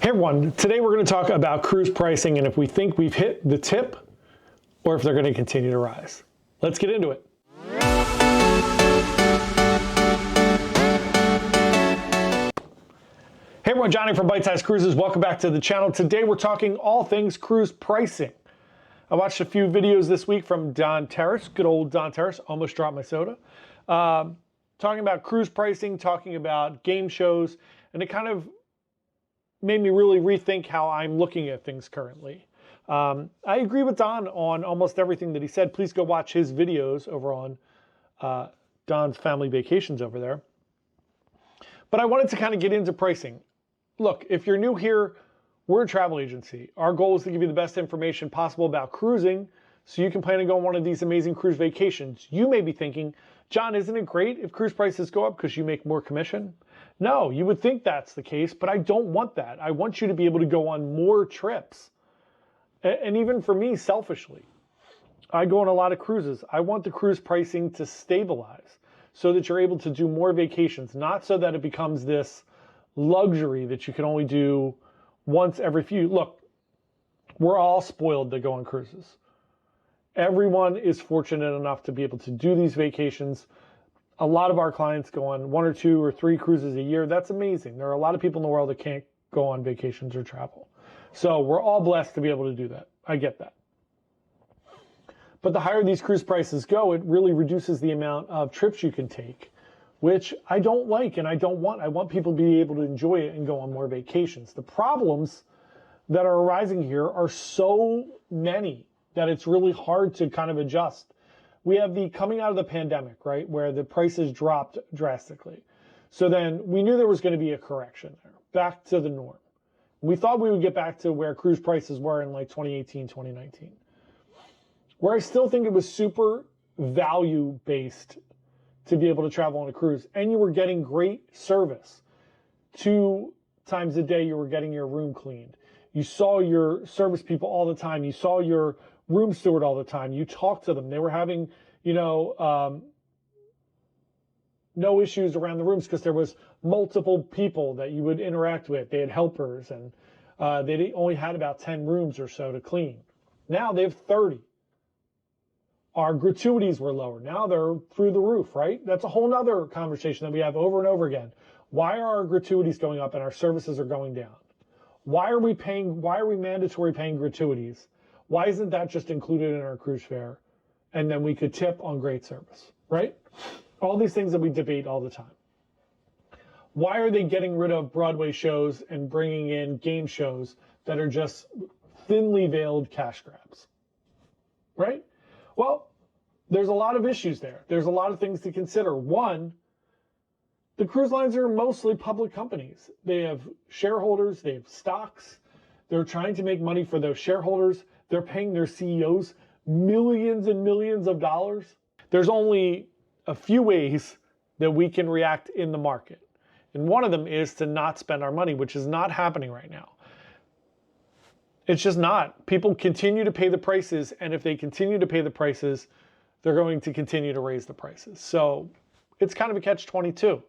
Hey everyone, today we're going to talk about cruise pricing and if we think we've hit the tip or if they're going to continue to rise. Let's get into it. Hey everyone, Johnny from Byte Size Cruises. Welcome back to the channel. Today we're talking all things cruise pricing. I watched a few videos this week from Don Terrace, good old Don Terrace, almost dropped my soda, talking about cruise pricing, talking about game shows, and it kind of made me really rethink how I'm looking at things currently. I agree with Don on almost everything that he said. Please go watch his videos over on Don's Family Vacations over there. But I wanted to kind of get into pricing. Look, if you're new here, we're a travel agency. Our goal is to give you the best information possible about cruising so you can plan to go on one of these amazing cruise vacations. You may be thinking, John, isn't it great if cruise prices go up because you make more commission? No, you would think that's the case, but I don't want that. I want you to be able to go on more trips. And even for me, selfishly, I go on a lot of cruises. I want the cruise pricing to stabilize so that you're able to do more vacations, not so that it becomes this luxury that you can only do once every few. Look, we're all spoiled that go on cruises. Everyone is fortunate enough to be able to do these vacations. A lot of our clients go on 1 or 2 or 3 cruises a year. That's amazing. There are a lot of people in the world that can't go on vacations or travel. So we're all blessed to be able to do that. I get that. But the higher these cruise prices go, it really reduces the amount of trips you can take, which I don't like and I don't want. I want people to be able to enjoy it and go on more vacations. The problems that are arising here are so many that it's really hard to kind of adjust. We have the coming out of the pandemic, right, where the prices dropped drastically. So then we knew there was going to be a correction there, back to the norm. We thought we would get back to where cruise prices were in like 2018, 2019. Where I still think it was super value-based to be able to travel on a cruise. And you were getting great service. 2 times a day you were getting your room cleaned. You saw your service people all the time. You saw your room steward all the time. You talked to them. They were having, no issues around the rooms because there was multiple people that you would interact with. They had helpers and they only had about 10 rooms or so to clean. Now they have 30. Our gratuities were lower. Now they're through the roof, right? That's a whole nother conversation that we have over and over again. Why are our gratuities going up and our services are going down? Why are we mandatory paying gratuities? Why isn't that just included in our cruise fare? And then we could tip on great service, right? All these things that we debate all the time. Why are they getting rid of Broadway shows and bringing in game shows that are just thinly veiled cash grabs, right? Well, there's a lot of issues there. There's a lot of things to consider. One, the cruise lines are mostly public companies. They have shareholders, they have stocks. They're trying to make money for those shareholders. They're paying their CEOs millions and millions of dollars. There's only a few ways that we can react in the market. And one of them is to not spend our money, which is not happening right now. It's just not. People continue to pay the prices, and if they continue to pay the prices, they're going to continue to raise the prices. So it's kind of a catch-22.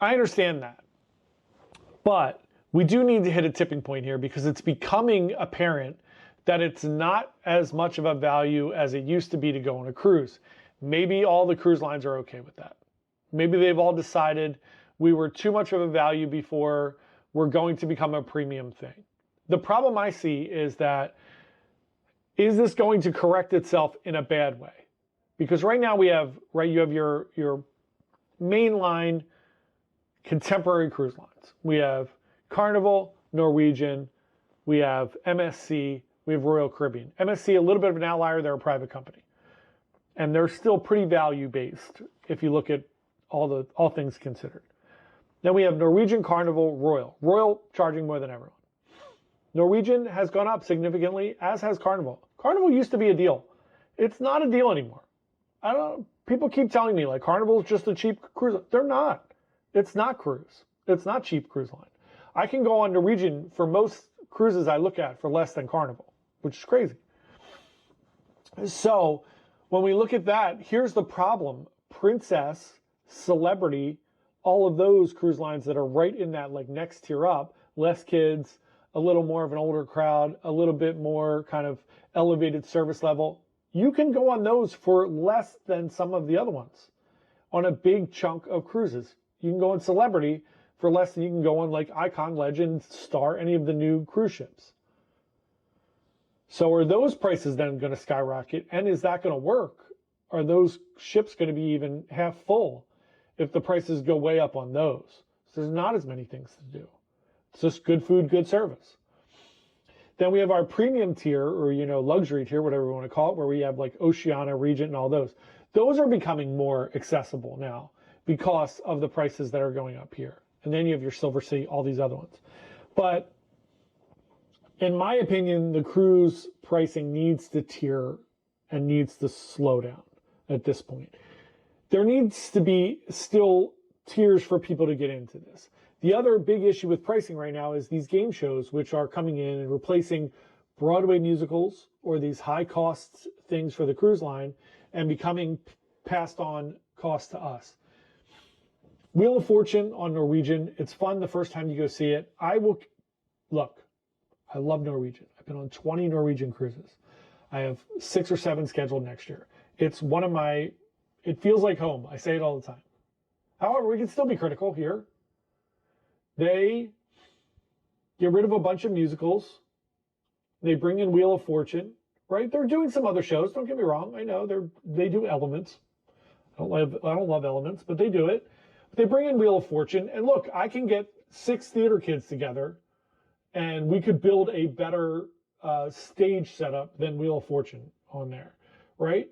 I understand that. But we do need to hit a tipping point here because it's becoming apparent that it's not as much of a value as it used to be to go on a cruise. Maybe all the cruise lines are okay with that. Maybe they've all decided we were too much of a value before, we're going to become a premium thing. The problem I see is that, is this going to correct itself in a bad way? Because right now you have your mainline contemporary cruise lines. We have Carnival, Norwegian, we have MSC, we have Royal Caribbean. MSC, a little bit of an outlier, they're a private company. And they're still pretty value-based if you look at all things considered. Then we have Norwegian, Carnival, Royal. Royal charging more than everyone. Norwegian has gone up significantly, as has Carnival. Carnival used to be a deal. It's not a deal anymore. People keep telling me like Carnival is just a cheap cruise. They're not. It's not cruise. It's not cheap cruise line. I can go on Norwegian for most cruises I look at for less than Carnival, which is crazy. So when we look at that, here's the problem. Princess, Celebrity, all of those cruise lines that are right in that like next tier up, less kids, a little more of an older crowd, a little bit more kind of elevated service level. You can go on those for less than some of the other ones on a big chunk of cruises. You can go on Celebrity for less than you can go on like Icon, Legend, Star, any of the new cruise ships. So are those prices then going to skyrocket? And is that going to work? Are those ships going to be even half full if the prices go way up on those? So there's not as many things to do. It's just good food, good service. Then we have our premium tier, or, luxury tier, whatever we want to call it, where we have like Oceania, Regent, and all those. Those are becoming more accessible now because of the prices that are going up here. And then you have your Silver Sea, all these other ones. But in my opinion, the cruise pricing needs to tier and needs to slow down at this point. There needs to be still tiers for people to get into this. The other big issue with pricing right now is these game shows, which are coming in and replacing Broadway musicals or these high cost things for the cruise line and becoming passed on cost to us. Wheel of Fortune on Norwegian. It's fun the first time you go see it. I love Norwegian. I've been on 20 Norwegian cruises. I have 6 or 7 scheduled next year. It's one of my, it feels like home. I say it all the time. However, we can still be critical here. They get rid of a bunch of musicals. They bring in Wheel of Fortune, right? They're doing some other shows. Don't get me wrong. I know they do Elements. I don't love Elements, but they do it. But they bring in Wheel of Fortune, and look, I can get 6 theater kids together, and we could build a better stage setup than Wheel of Fortune on there, right?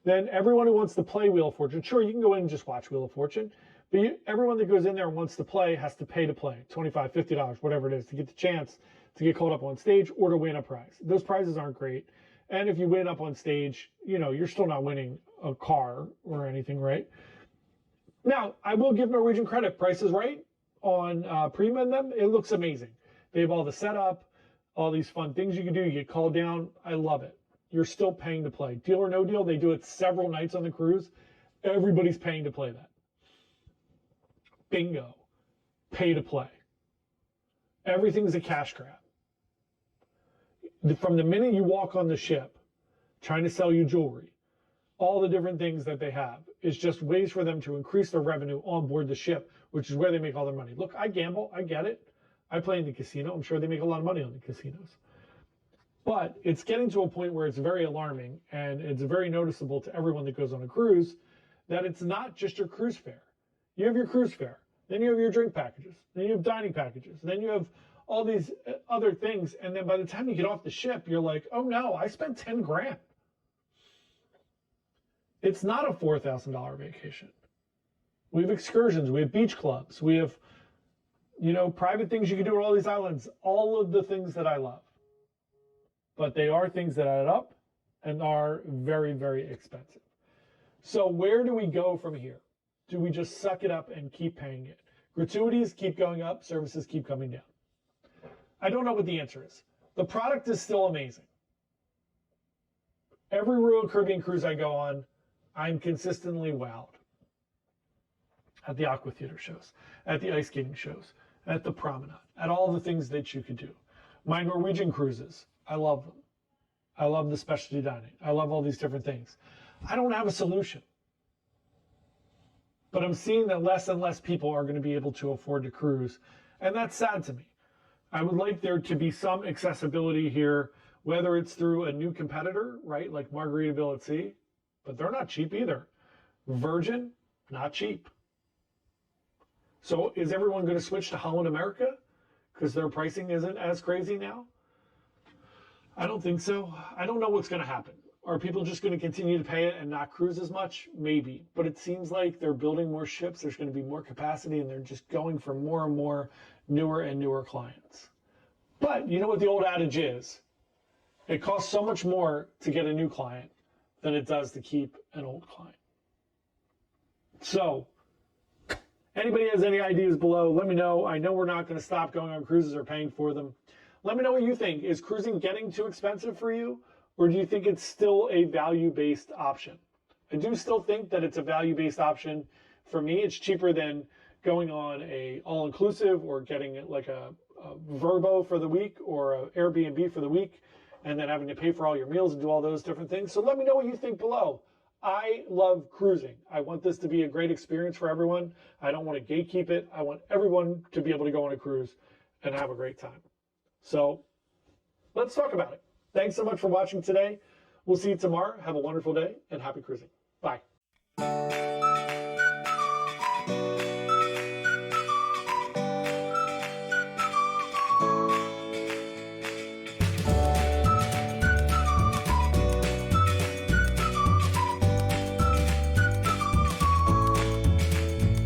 Then everyone who wants to play Wheel of Fortune, sure, you can go in and just watch Wheel of Fortune, but everyone that goes in there and wants to play has to pay $25, $50, whatever it is, to get the chance to get called up on stage or to win a prize. Those prizes aren't great. And if you win up on stage, you're still not winning a car or anything, right? Now, I will give Norwegian credit. Price is Right on Prima and them. It looks amazing. They have all the setup, all these fun things you can do. You get called down. I love it. You're still paying to play. Deal or No Deal, they do it several nights on the cruise. Everybody's paying to play that. Bingo. Pay to play. Everything's a cash grab. From the minute you walk on the ship, trying to sell you jewelry, all the different things that they have is just ways for them to increase their revenue on board the ship, which is where they make all their money. Look, I gamble. I get it. I play in the casino. I'm sure they make a lot of money on the casinos. But it's getting to a point where it's very alarming, and it's very noticeable to everyone that goes on a cruise that it's not just your cruise fare. You have your cruise fare. Then you have your drink packages. Then you have dining packages. Then you have all these other things. And then by the time you get off the ship, you're like, oh no, I spent 10 grand. It's not a $4,000 vacation. We have excursions. We have beach clubs. We have, private things you can do on all these islands. All of the things that I love. But they are things that add up and are very, very expensive. So where do we go from here? Do we just suck it up and keep paying it? Gratuities keep going up, services keep coming down. I don't know what the answer is. The product is still amazing. Every Royal Caribbean cruise I go on, I'm consistently wowed. At the Aqua Theater shows, at the ice skating shows, at the promenade, at all the things that you could do. My Norwegian cruises, I love them. I love the specialty dining. I love all these different things. I don't have a solution. But I'm seeing that less and less people are going to be able to afford to cruise. And that's sad to me. I would like there to be some accessibility here, whether it's through a new competitor, right, like Margaritaville at Sea, but they're not cheap either. Virgin, not cheap. So is everyone going to switch to Holland America because their pricing isn't as crazy now? I don't think so. I don't know what's going to happen. Are people just going to continue to pay it and not cruise as much? Maybe. But it seems like they're building more ships. There's going to be more capacity, and they're just going for more and more newer and newer clients. But you know what the old adage is? It costs so much more to get a new client than it does to keep an old client. So, anybody has any ideas below, let me know. I know we're not going to stop going on cruises or paying for them. Let me know what you think. Is cruising getting too expensive for you? Or do you think it's still a value-based option? I do still think that it's a value-based option. For me, it's cheaper than going on a all-inclusive or getting like a Verbo for the week or a Airbnb for the week, and then having to pay for all your meals and do all those different things. So let me know what you think below. I love cruising. I want this to be a great experience for everyone. I don't want to gatekeep it. I want everyone to be able to go on a cruise and have a great time. So let's talk about it. Thanks so much for watching today. We'll see you tomorrow. Have a wonderful day and happy cruising. Bye.